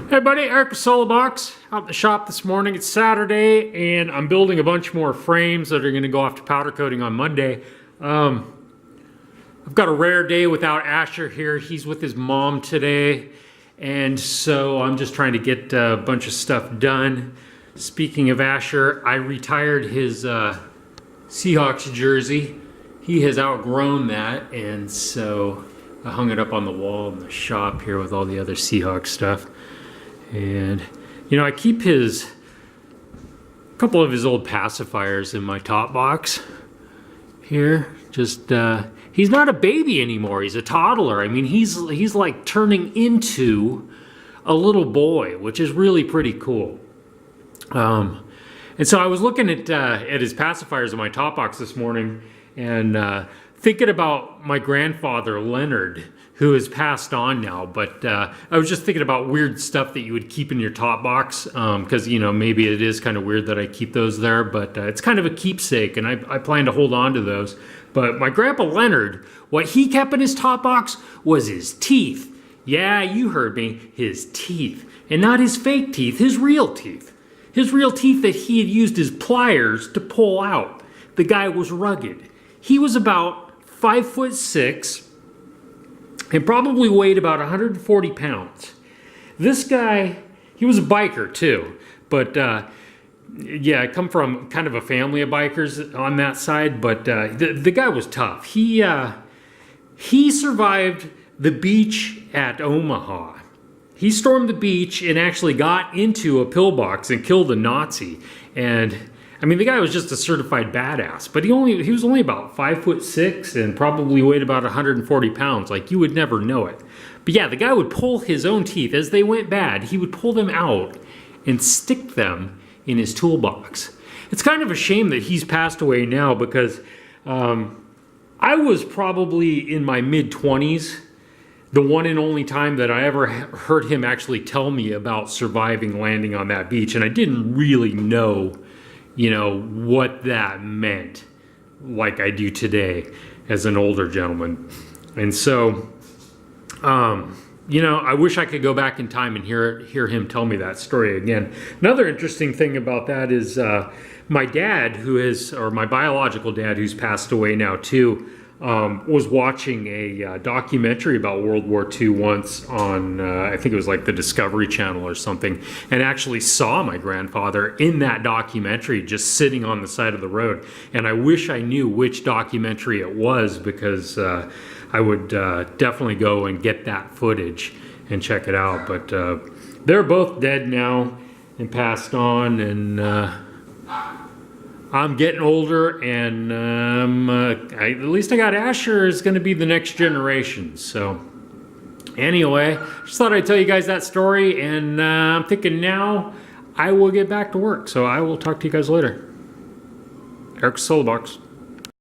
Hey buddy, Eric with toolbox out in the shop this morning. It's Saturday and I'm building a bunch more frames that are going to go off to powder coating on Monday. I've got a rare day without Asher here. He's with his mom today, and so I'm just trying to get a bunch of stuff done. Speaking of Asher, I retired his Seahawks jersey. He has outgrown that, and so I hung it up on the wall in the shop here with all the other Seahawks stuff. And you know, I keep a couple of his old pacifiers in my top box here. Just he's not a baby anymore, he's a toddler. I mean, he's like turning into a little boy, which is really pretty cool. And so I was looking at his pacifiers in my top box this morning and thinking about my grandfather Leonard, who has passed on now, but I was just thinking about weird stuff that you would keep in your top box, because you know, maybe it is kind of weird that I keep those there, but it's kind of a keepsake, and I plan to hold on to those. But my grandpa Leonard, what he kept in his top box was his teeth. Yeah, you heard me, his teeth. And not his fake teeth, his real teeth. His real teeth that he had used his pliers to pull out. The guy was rugged. He was about 5'6", and probably weighed about 140 pounds. This guy, he was a biker too, but yeah, I come from kind of a family of bikers on that side, but the guy was tough. He survived the beach at Omaha. He stormed the beach and actually got into a pillbox and killed a Nazi. And I mean, the guy was just a certified badass, but he was only about 5'6" and probably weighed about 140 pounds. Like, you would never know it. But yeah, the guy would pull his own teeth as they went bad. He would pull them out and stick them in his toolbox. It's kind of a shame that he's passed away now, because I was probably in my mid-20s, the one and only time that I ever heard him actually tell me about surviving landing on that beach, and I didn't really know, you know, what that meant like I do today as an older gentleman. And so, you know, I wish I could go back in time and hear him tell me that story again. Another interesting thing about that is my dad, or my biological dad, who's passed away now too, was watching a documentary about World War II once on, I think it was like the Discovery Channel or something, and actually saw my grandfather in that documentary just sitting on the side of the road. And I wish I knew which documentary it was, because I would definitely go and get that footage and check it out. But they're both dead now and passed on, and I'm getting older, and at least I got Asher is going to be the next generation. So anyway, just thought I'd tell you guys that story, and I'm thinking now I will get back to work. So I will talk to you guys later. Eric Toolbox.